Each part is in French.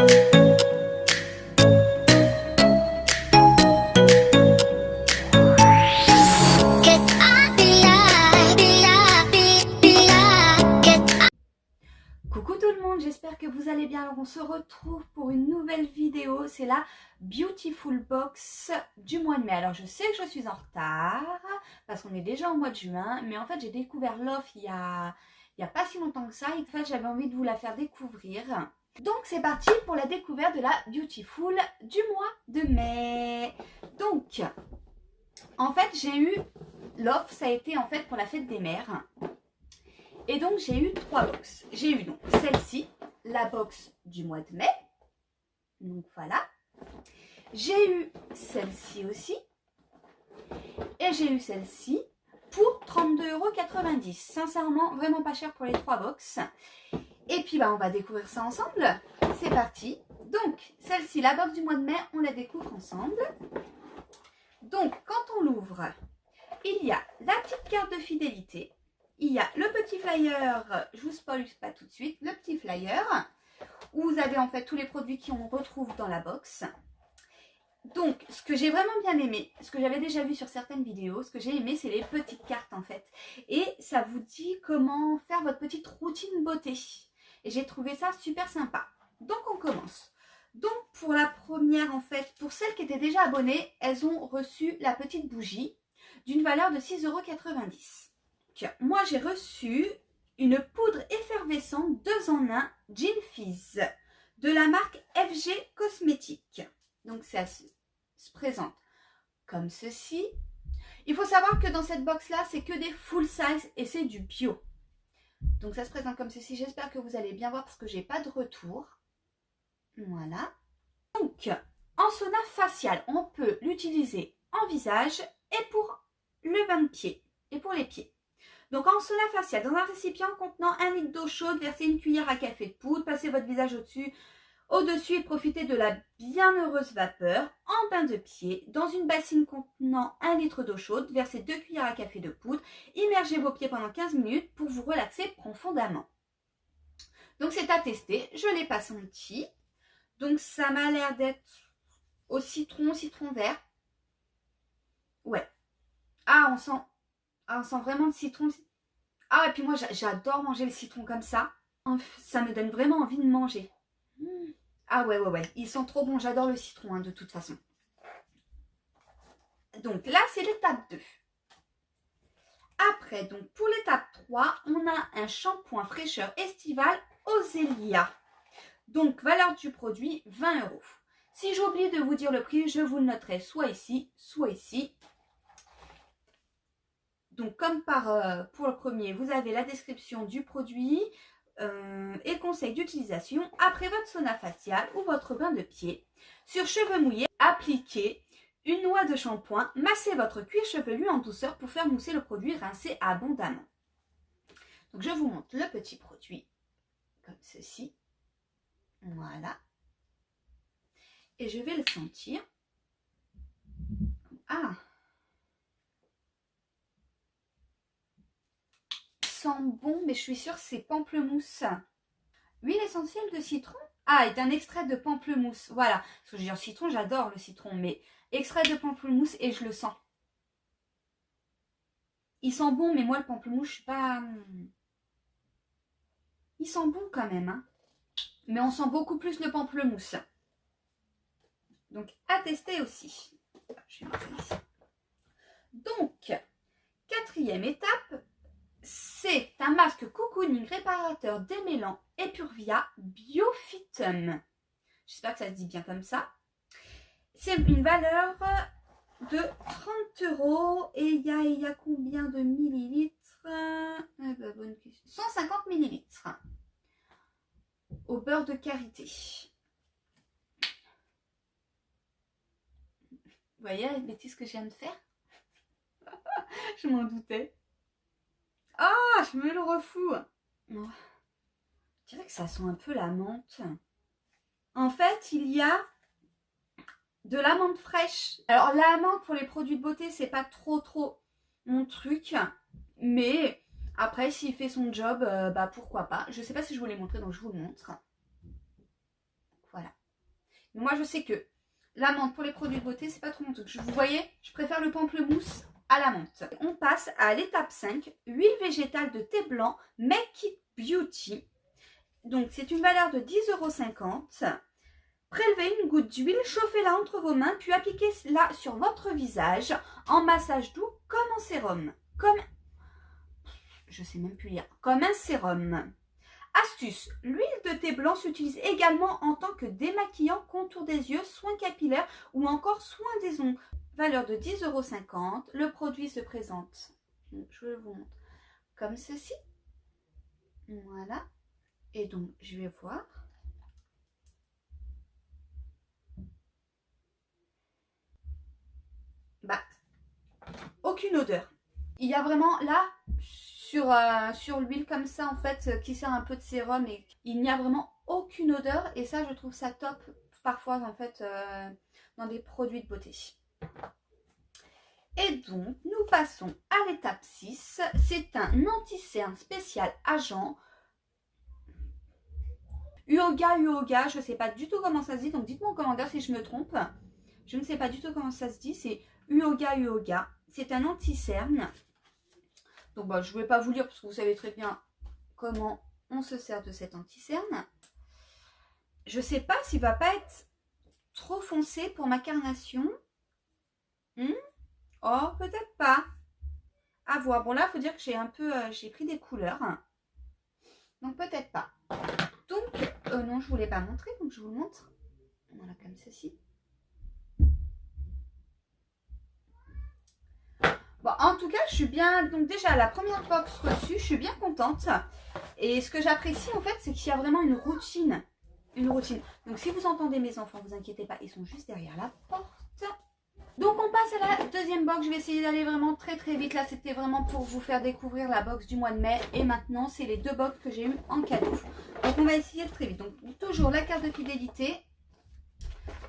Coucou tout le monde, j'espère que vous allez bien. Alors on se retrouve pour une nouvelle vidéo, c'est la Beautiful Box du mois de mai. Alors je sais que je suis en retard parce qu'on est déjà au mois de juin, mais en fait j'ai découvert l'offre il y a pas si longtemps que ça et en fait j'avais envie de vous la faire découvrir. Donc c'est parti pour la découverte de la Beautiful du mois de mai. Donc en fait j'ai eu l'offre, ça a été en fait pour la fête des mères. Et donc j'ai eu 3 box. J'ai eu donc celle-ci, la box du mois de mai. Donc voilà. J'ai eu celle-ci aussi. Et j'ai eu celle-ci pour 32,90 €. Sincèrement, vraiment pas cher pour les 3 box. Et puis bah, on va découvrir ça ensemble. C'est parti. Donc celle-ci, la box du mois de mai, on la découvre ensemble. Donc quand on l'ouvre, il y a la petite carte de fidélité. Il y a le petit flyer, je vous spoil pas tout de suite, le petit flyer, où vous avez en fait tous les produits qu'on retrouve dans la box. Donc, ce que j'ai vraiment bien aimé, ce que j'avais déjà vu sur certaines vidéos, ce que j'ai aimé, c'est les petites cartes en fait. Et ça vous dit comment faire votre petite routine beauté. Et j'ai trouvé ça super sympa. Donc, on commence. Donc, pour la première en fait, pour celles qui étaient déjà abonnées, elles ont reçu la petite bougie d'une valeur de 6,90 €. Moi j'ai reçu une poudre effervescente 2 en 1 Gin Fizz de la marque FG Cosmétiques. Donc ça se présente comme ceci. Il faut savoir que dans cette box là c'est que des full size et c'est du bio. Donc ça se présente comme ceci. J'espère que vous allez bien voir parce que j'ai pas de retour. Voilà. Donc en sauna facial on peut l'utiliser en visage et pour le bain de pied et pour les pieds. Donc en sauna facial, dans un récipient contenant 1 litre d'eau chaude, versez une cuillère à café de poudre, passez votre visage au-dessus et profitez de la bienheureuse vapeur. En bain de pied, dans une bassine contenant 1 litre d'eau chaude, versez 2 cuillères à café de poudre, immergez vos pieds pendant 15 minutes pour vous relaxer profondément. Donc c'est à tester, je l'ai pas senti. Donc ça m'a l'air d'être au citron vert. Ouais. Ah, on sent vraiment le citron. Ah, et puis moi, j'adore manger le citron comme ça. Ça me donne vraiment envie de manger. Ah ouais. Ils sont trop bons. J'adore le citron, hein, de toute façon. Donc là, c'est l'étape 2. Après, donc pour l'étape 3, on a un shampoing fraîcheur estival Osélia. Donc, valeur du produit, 20 €. Si j'oublie de vous dire le prix, je vous le noterai soit ici, soit ici. Donc comme pour le premier, vous avez la description du produit et conseils d'utilisation après votre sauna facial ou votre bain de pied. Sur cheveux mouillés, appliquez une noix de shampoing, massez votre cuir chevelu en douceur pour faire mousser le produit, rincez abondamment. Donc je vous montre le petit produit comme ceci. Voilà. Et je vais le sentir. Ah! Sent bon, mais je suis sûre que c'est pamplemousse. Huile essentielle de citron. Ah, est un extrait de pamplemousse. Voilà. Parce que je veux dire, citron, j'adore le citron, mais extrait de pamplemousse et je le sens. Il sent bon, mais moi, le pamplemousse, je suis pas... Il sent bon quand même, hein. Mais on sent beaucoup plus le pamplemousse. Donc, à tester aussi. Je vais mettre ici. Donc, quatrième étape, c'est un masque cocooning réparateur démêlant Epurvia Biophytum. J'espère que ça se dit bien comme ça. C'est une valeur de 30 € et il y a combien de millilitres? Bonne question. 150 millilitres au beurre de karité. Vous voyez la bêtise que je viens de faire? Je m'en doutais. Ah, je me le refous. Oh. Je dirais que ça sent un peu la menthe. En fait, il y a de la menthe fraîche. Alors, la menthe pour les produits de beauté, c'est pas trop mon truc. Mais après, s'il fait son job, bah pourquoi pas. Je sais pas si je vous l'ai montré, donc je vous le montre. Voilà. Mais moi, je sais que la menthe pour les produits de beauté, c'est pas trop mon truc. Vous voyez, je préfère le pamplemousse à la menthe. On passe à l'étape 5, huile végétale de thé blanc Make It Beauty. Donc, c'est une valeur de 10,50 €. Prélevez une goutte d'huile, chauffez-la entre vos mains, puis appliquez-la sur votre visage en massage doux comme en sérum. Je sais même plus lire. Comme un sérum. Astuce, l'huile de thé blanc s'utilise également en tant que démaquillant, contour des yeux, soin capillaire ou encore soin des ongles. Valeur de 10,50 €. Le produit se présente, je vous montre, comme ceci. Voilà. Et donc, je vais voir. Bah, aucune odeur. Il y a vraiment là, sur l'huile comme ça, en fait, qui sert un peu de sérum, et il n'y a vraiment aucune odeur. Et ça, je trouve ça top, parfois, en fait, dans des produits de beauté. Et donc, nous passons à l'étape 6. C'est un anti-cerne spécial agent. Uoga, je ne sais pas du tout comment ça se dit, donc dites-moi en commentaire si je me trompe. Je ne sais pas du tout comment ça se dit, c'est Uoga. C'est un anti-cerne. Donc bah, je ne vais pas vous lire parce que vous savez très bien comment on se sert de cet anti-cerne. Je ne sais pas s'il ne va pas être trop foncé pour ma carnation. Oh, peut-être pas. À voir. Bon là, il faut dire que j'ai un peu, j'ai pris des couleurs. Donc peut-être pas. Donc, non, je ne voulais pas montrer, donc je vous montre. Voilà, comme ceci. Bon, en tout cas, je suis bien, donc déjà la première box reçue, je suis bien contente. Et ce que j'apprécie en fait, c'est qu'il y a vraiment une routine. Donc si vous entendez mes enfants, vous inquiétez pas, ils sont juste derrière la porte. Donc on passe à la deuxième box, je vais essayer d'aller vraiment très vite. Là, c'était vraiment pour vous faire découvrir la box du mois de mai. Et maintenant, c'est les 2 box que j'ai eu en cadeau. Donc on va essayer de très vite. Donc toujours la carte de fidélité.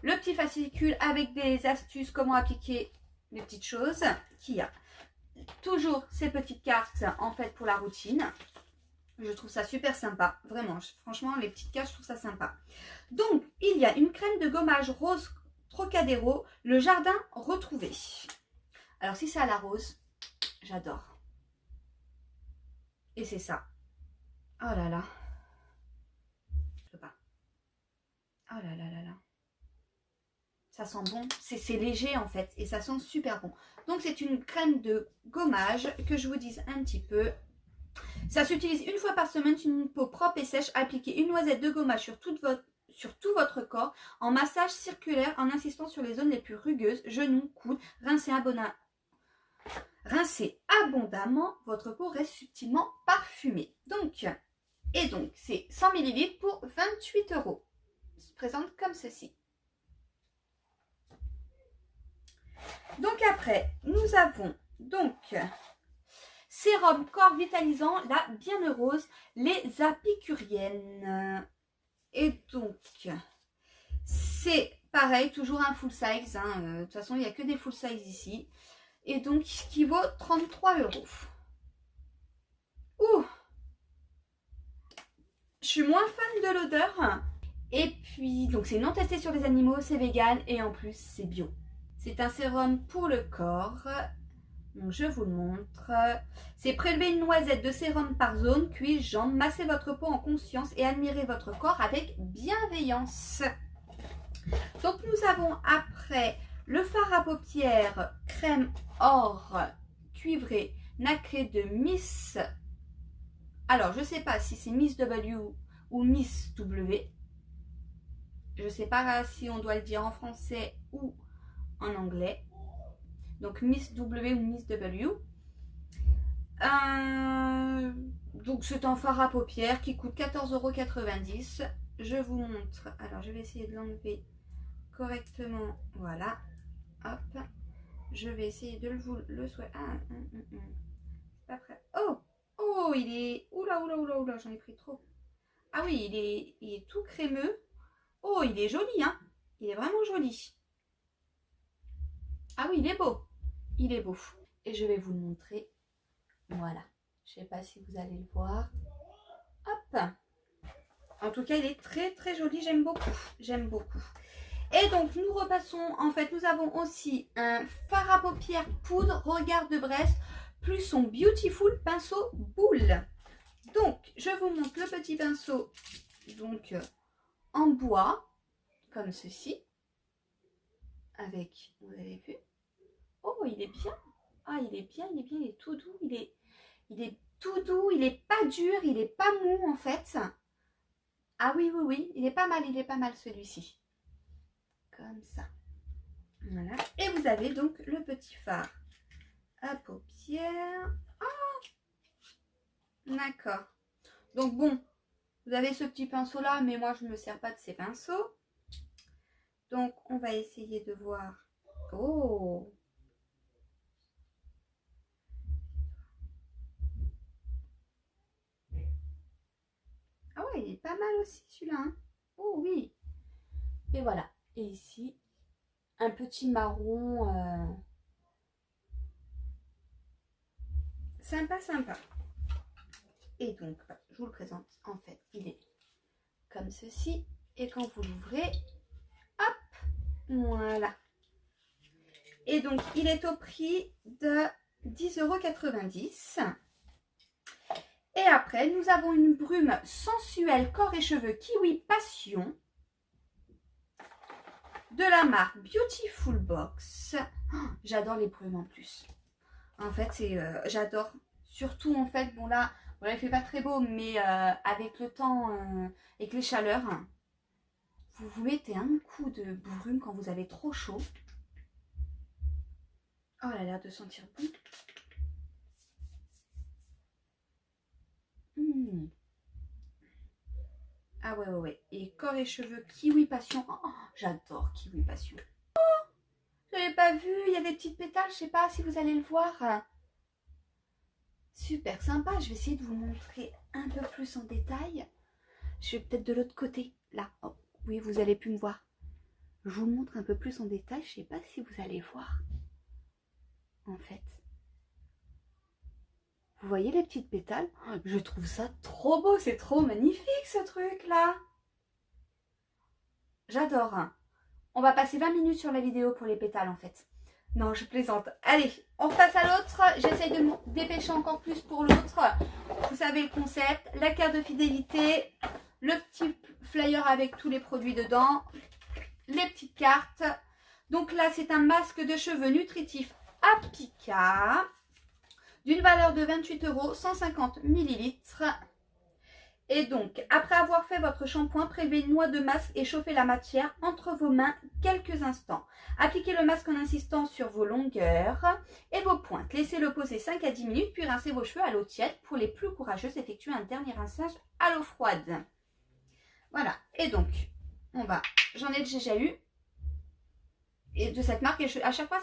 Le petit fascicule avec des astuces, comment appliquer les petites choses qu'il y a. Toujours ces petites cartes en fait pour la routine. Je trouve ça super sympa. Vraiment, franchement, les petites cartes, je trouve ça sympa. Donc, il y a une crème de gommage rose Trocadéro, le jardin retrouvé. Alors, si c'est à la rose, j'adore. Et c'est ça. Oh là là. Je peux pas. Oh là là là là. Ça sent bon, c'est léger en fait et ça sent super bon. Donc c'est une crème de gommage que je vous dise un petit peu. Ça s'utilise une fois par semaine sur une peau propre et sèche. Appliquez une noisette de gommage sur tout votre corps en massage circulaire en insistant sur les zones les plus rugueuses, genoux, coudes. Rincez abondamment, votre peau reste subtilement parfumée. Donc c'est 100 ml pour 28 €. Ça se présente comme ceci. Donc après, nous avons donc sérum corps vitalisant, la bienheureuse, les épicuriennes. Et donc, c'est pareil, toujours un full size. De toute façon, il n'y a que des full size ici. Et donc, qui vaut 33 €. Ouh! Je suis moins fan de l'odeur. Et puis, donc c'est non testé sur les animaux, c'est vegan et en plus, c'est bio. C'est un sérum pour le corps. Donc je vous le montre. C'est prélever une noisette de sérum par zone, cuisse, jambes. Massez votre peau en conscience et admirez votre corps avec bienveillance. Donc nous avons après le fard à paupières crème or cuivré nacré de Miss. Alors je ne sais pas si c'est Miss W ou Miss W. Je ne sais pas si on doit le dire en français ou en anglais. Donc Miss W ou Miss W. Donc c'est un fard à paupières qui coûte 14,90 €. Je vous montre. Alors je vais essayer de l'enlever correctement. Voilà. Hop. Je vais essayer de vous le soigner. C'est pas prêt. Oh, il est. Oula, j'en ai pris trop. Ah oui, il est tout crémeux. Oh, il est joli, hein. Il est vraiment joli. Ah oui, il est beau. Il est beau. Et je vais vous le montrer. Voilà. Je ne sais pas si vous allez le voir. Hop. En tout cas, il est très joli. J'aime beaucoup. Et donc, nous repassons, en fait, nous avons aussi un fard à paupières poudre Regard de Brest, plus son Beautiful pinceau boule. Donc, je vous montre le petit pinceau, donc, en bois, comme ceci. Avec, vous avez vu? Oh, il est bien. Ah, il est bien, il est bien, il est tout doux. Il est tout doux, il n'est pas dur, il n'est pas mou, en fait. Ah oui, oui, oui, il est pas mal celui-ci. Comme ça. Voilà. Et vous avez donc le petit fard à paupières. Ah, d'accord. Donc bon, vous avez ce petit pinceau là, mais moi je ne me sers pas de ces pinceaux. Donc on va essayer de voir. Oh! Ah ouais, il est pas mal aussi celui-là. Hein. Oh oui. Et voilà. Et ici, un petit marron sympa, sympa. Et donc, je vous le présente. En fait, il est comme ceci. Et quand vous l'ouvrez, hop, voilà. Et donc, il est au prix de 10,90 €. Et après, nous avons une brume sensuelle corps et cheveux Kiwi Passion de la marque Beautiful Box. Oh, j'adore les brumes en plus. En fait, j'adore. Surtout, en fait, bon là, il fait pas très beau, mais avec le temps, avec les chaleurs, vous vous mettez un coup de brume quand vous avez trop chaud. Oh, elle a l'air de sentir bon. Mmh. Ah ouais, ouais, ouais. Et corps et cheveux Kiwi Passion. Oh, j'adore Kiwi Passion. Oh, je l'avais pas vu. Il y a des petites pétales. Je sais pas si vous allez le voir. Super sympa. Je vais essayer de vous montrer un peu plus en détail. Je vais peut-être de l'autre côté. Là. Oh, oui, vous allez plus me voir. Je vous montre un peu plus en détail. Je sais pas si vous allez voir. En fait. Vous voyez les petites pétales? Je trouve ça trop beau. C'est trop magnifique ce truc-là. J'adore. On va passer 20 minutes sur la vidéo pour les pétales en fait. Non, je plaisante. Allez, on passe à l'autre. J'essaye de me dépêcher encore plus pour l'autre. Vous savez le concept. La carte de fidélité. Le petit flyer avec tous les produits dedans. Les petites cartes. Donc là, c'est un masque de cheveux nutritif Apika. D'une valeur de 28 €, 150 ml. Et donc, après avoir fait votre shampoing, prélevez une noix de masque et chauffez la matière entre vos mains quelques instants. Appliquez le masque en insistant sur vos longueurs et vos pointes. Laissez-le poser 5 à 10 minutes, puis rincez vos cheveux à l'eau tiède. Pour les plus courageuses, effectuez un dernier rinçage à l'eau froide. Voilà. Et donc, j'en ai déjà eu. Et de cette marque, à chaque fois,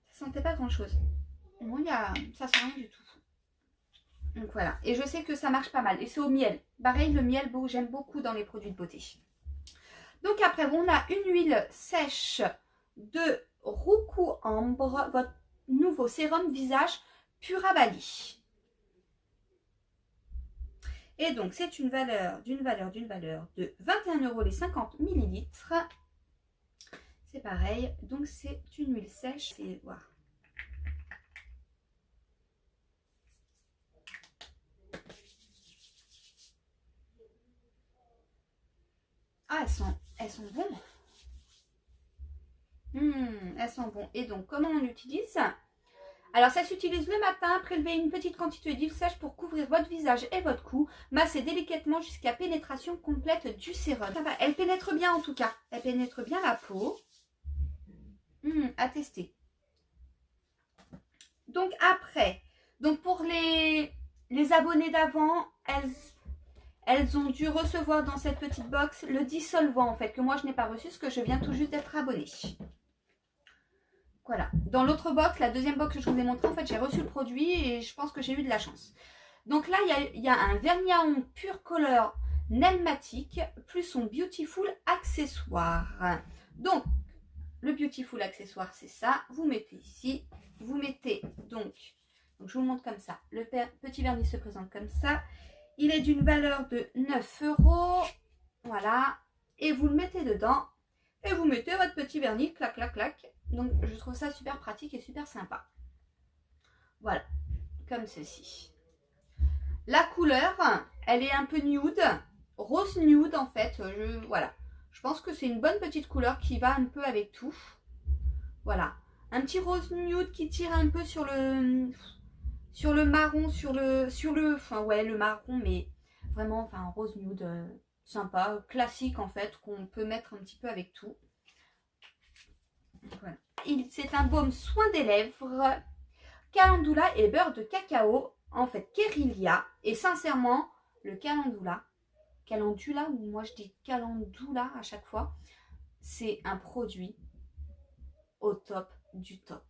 ça ne sentait pas grand-chose. Bon, ça sent rien du tout. Donc voilà, et je sais que ça marche pas mal. Et c'est au miel. Pareil, le miel, j'aime beaucoup dans les produits de beauté. Donc après, on a une huile sèche de Roucou Ambre, votre nouveau sérum visage Pura Bali. Et donc, c'est d'une valeur de 21 € les 50 ml. C'est pareil, donc c'est une huile sèche. C'est voir. Ah, elles sont bonnes. Elles sont bonnes. Et donc, comment on l'utilise? Alors, ça s'utilise le matin. Prélevez une petite quantité d'huile sèche pour couvrir votre visage et votre cou. Massez délicatement jusqu'à pénétration complète du sérum. Ça va, elle pénètre bien en tout cas. Elle pénètre bien la peau. À tester. Donc, après, pour les abonnés d'avant, elles ont dû recevoir dans cette petite box le dissolvant en fait, que moi je n'ai pas reçu, parce que je viens tout juste d'être abonnée. Voilà. Dans l'autre box, la deuxième box que je vous ai montré, en fait, j'ai reçu le produit et je pense que j'ai eu de la chance. Donc là, il y a un vernis à ongles Pure Color Nelmatic, plus son Beautiful accessoire. Donc, le Beautiful accessoire, c'est ça. Vous mettez ici. Vous mettez donc je vous montre comme ça. Le petit vernis se présente comme ça. Il est d'une valeur de 9 €. Voilà. Et vous le mettez dedans. et vous mettez votre petit vernis, clac, clac, clac. Donc je trouve ça super pratique et super sympa. Voilà, comme ceci. La couleur, elle est un peu nude, rose nude en fait. Voilà, je pense que c'est une bonne petite couleur qui va un peu avec tout. Voilà, un petit rose nude qui tire un peu sur le marron, enfin ouais, le marron, mais vraiment, enfin rose nude, sympa, classique en fait, qu'on peut mettre un petit peu avec tout. Voilà. C'est un baume soin des lèvres, calendula et beurre de cacao, en fait Kérilia, et sincèrement, le calendula, ou moi je dis calendula à chaque fois, c'est un produit au top du top.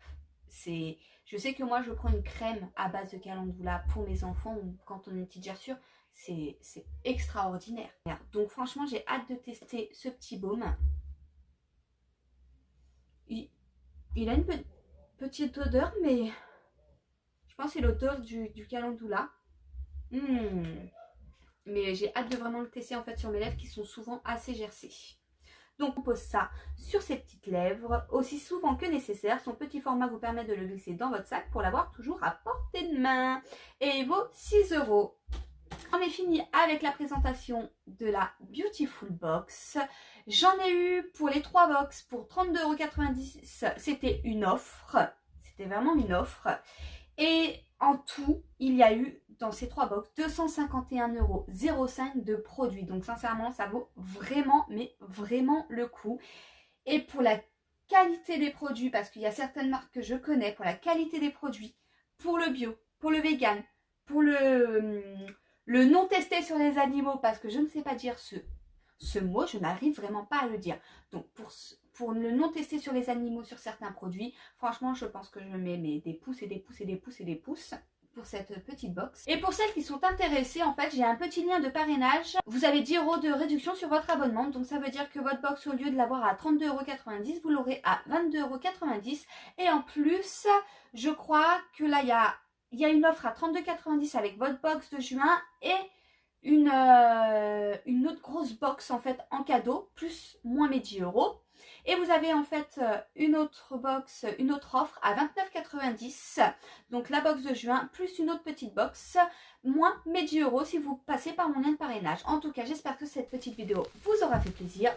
Je sais que moi je prends une crème à base de calendula pour mes enfants ou quand on est une petite gerçure, c'est extraordinaire. Donc franchement j'ai hâte de tester ce petit baume. Il a une petite odeur, mais je pense que c'est l'odeur du calendula. Mais j'ai hâte de vraiment le tester en fait sur mes lèvres qui sont souvent assez gercées. Donc on pose ça sur ses petites lèvres aussi souvent que nécessaire. Son petit format vous permet de le glisser dans votre sac pour l'avoir toujours à portée de main. Et il vaut 6 €. On est fini avec la présentation de la Beautiful Box. J'en ai eu pour les 3 box pour 32,90 €. C'était une offre. C'était vraiment une offre. Et en tout, il y a eu dans ces 3 box 251,05 € de produits. Donc sincèrement, ça vaut vraiment, mais vraiment le coup. Et pour la qualité des produits, parce qu'il y a certaines marques que je connais, pour la qualité des produits, pour le bio, pour le vegan, pour le non testé sur les animaux, parce que je ne sais pas dire ce mot, je n'arrive vraiment pas à le dire. Donc pour le non testé sur les animaux sur certains produits, franchement je pense que je mets des pouces et des pouces et des pouces et des pouces pour cette petite box. Et pour celles qui sont intéressées, en fait j'ai un petit lien de parrainage. Vous avez 10 € de réduction sur votre abonnement, donc ça veut dire que votre box, au lieu de l'avoir à 32,90 €, vous l'aurez à 22,90 €. Et en plus, je crois que là il y a une offre à 32,90 € avec votre box de juin et une autre grosse box en fait en cadeau, plus moins mes 10 €. Et vous avez en fait une autre box, une autre offre à 29,90 €. Donc la box de juin plus une autre petite box, moins mes 10 € si vous passez par mon lien de parrainage. En tout cas, j'espère que cette petite vidéo vous aura fait plaisir.